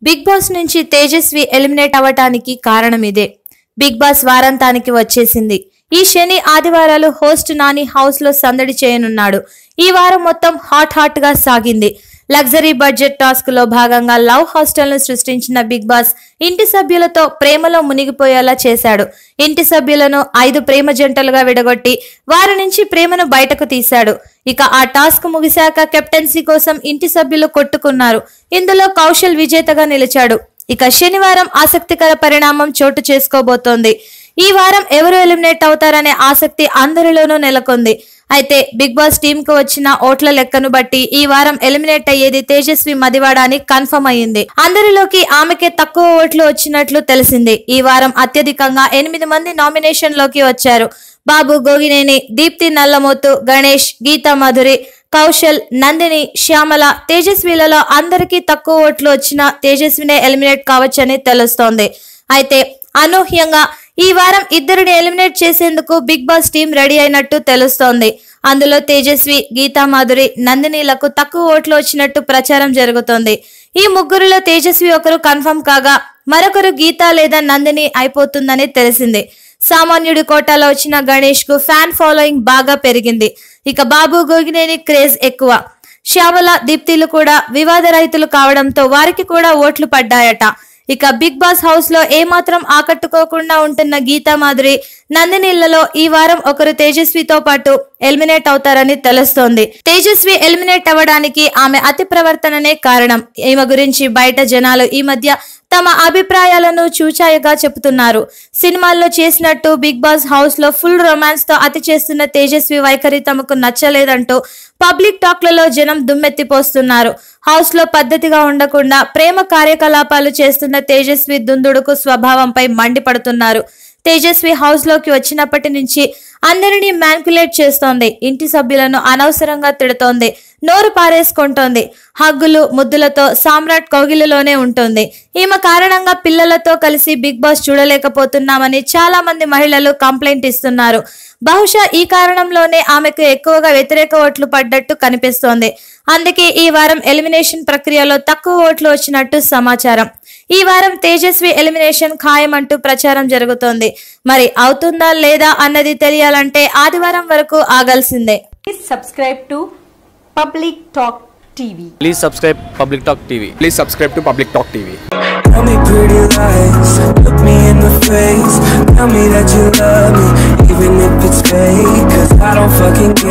Big boss నుంచి Tejaswi eliminate అవ్వటానికి కారణం ఇదే. బిగ్ బాస్ వారాంతానికి వచ్చేసింది. ఈ శని ఆదివారాలు హోస్ట్ నాని హౌస్ లో సందడి చేయనున్నాడు. ఈ వారం మొత్తం హాట్ గా సాగింది. లగ్జరీ బడ్జెట్ టాస్క్ లో భాగంగా లవ్ హాస్టల్ ను సృష్టించిన బిగ్ బాస్ ఇంటి సభ్యులతో ప్రేమలో మునిగిపోయేలా చేశాడు. ఇంటి సభ్యులను 5 ప్రేమ జంటలుగా విడగొట్టి వారి నుంచి ప్రేమను బయటకు తీశాడు. ఇక ఆ టాస్క్ ముగిశాక కెప్టెన్సీ కోసం ఇంటి సభ్యులు కొట్టుకున్నారు. ఇందులో కౌశల్ విజేతగా నిలిచాడు. ఇక శనివారం ఆసక్తికర పరిణామం చోటు చేసుకోబోతోంది. ఈ వారం ఎవరు ఎలిమినేట్ అవుతారనే ఆసక్తి అందరిలోనూ నెలకొంది. అయితే బిగ్ బాస్ టీమ్ కు వచ్చిన ఓట్ల లెక్కను బట్టి ఈ వారం ఎలిమినేట్ అయ్యేది తేజస్వి మదివాడ అని కన్ఫర్మ్ అయ్యింది. అందరిలోకి ఆమెకే తక్కువ ఓట్లు వచ్చినట్లు తెలిసింది. ఈ వారం అత్యధికంగా 8 మంది నామినేషన్ లోకి వచ్చారు. బాబు గోగినేని, దీప్తి నల్లమోతు, గణేష్, గీతా మాధురి, కౌశల్, నందిని, శ్యామల, తేజస్విలలో అందరికీ తక్కువ ఓట్లు వచ్చిన తేజస్వినే ఎలిమినేట్ కావచ్చని తెలుస్తోంది. అయితే అనూహ్యంగా ఈ వారం ఇద్దరిని ఎలిమినేట్ చేసేందుకు బిగ్ బాస్ టీం రెడీ అయినట్టు తెలుస్తోంది. అందులో తేజస్వి, గీతా మాధురి, నందినిలకు తక్కువ ఓట్లు వచ్చినట్టు ప్రచారం జరుగుతోంది. ఈ ముగ్గురులో తేజస్వి ఒకరు కన్ఫర్మ్ కాగా మరొకరు గీతా లేదా నందిని అయిపోతుందని తెలిసింది. సామాన్యుడి కోటాలో వచ్చిన గణేష్ కు ఫ్యాన్ ఫాలోయింగ్ బాగా పెరిగింది. ఇక బాబు గోగినేని క్రేజ్ ఎక్కువ. శ్యామల, దీప్తిలు కూడా వివాద రహితులు కావడంతో వారికి కూడా ఓట్లు పడ్డాయట. ఇక బిగ్ బాస్ హౌస్ లో ఏమాత్రం ఆకట్టుకోకుండా ఉంటున్న గీతా మాధురి, నందినిలలో ఈ వారం ఒకరు తేజస్వితో పాటు ఎలిమినేట్ అవుతారని తెలుస్తోంది. తేజస్వి ఎలిమినేట్ అవ్వడానికి ఆమె అతి ప్రవర్తననే కారణం. ఈమె గురించి బయట జనాలు ఈ మధ్య తమ అభిప్రాయాలను చూచాయగా చెబుతున్నారు. సినిమాల్లో చేసినట్టు బిగ్ బాస్ హౌస్ లో ఫుల్ రొమాన్స్ తో అతి చేస్తున్న తేజస్వి వైఖరి తమకు నచ్చలేదంటూ పబ్లిక్ టాక్లలో జనం దుమ్మెత్తిపోస్తున్నారు. హౌస్ లో పద్ధతిగా ఉండకుండా ప్రేమ కార్యకలాపాలు చేస్తున్న తేజస్వి దుందుడుకు స్వభావంపై మండిపడుతున్నారు. తేజస్వి హౌస్ లోకి వచ్చినప్పటి నుంచి అందరినీ మ్యానిపులేట్ చేస్తోంది. ఇంటి సభ్యులను అనవసరంగా తిడుతోంది. నోరు పారేసుకుంటోంది. హగ్గులు, ముద్దులతో సామ్రాట్ కౌగిలిలోనే ఉంటుంది. ఈమె కారణంగా పిల్లలతో కలిసి బిగ్ బాస్ చూడలేకపోతున్నామని చాలా మంది మహిళలు కంప్లైంట్ ఇస్తున్నారు. బహుశా ఈ కారణంలోనే ఆమెకు ఎక్కువగా వ్యతిరేక ఓట్లు పడ్డట్టు కనిపిస్తోంది. అందుకే ఈ వారం ఎలిమినేషన్ ప్రక్రియలో తక్కువ ఓట్లు వచ్చినట్టు సమాచారం. ఈ వారం తేజస్వి ఎలిమినేషన్ ఖాయమంటూ ప్రచారం జరుగుతోంది. మరి అవుతుందా లేదా అన్నది తెలియాలంటే ఆదివారం వరకు ఆగాల్సిందే. Subscribe to Public Talk TV. Please subscribe Public Talk TV. Please subscribe to Public Talk TV. Tell me pretty lies, look me in the face. Tell me that you love me, even if it's fake. 'Cause I don't fucking care.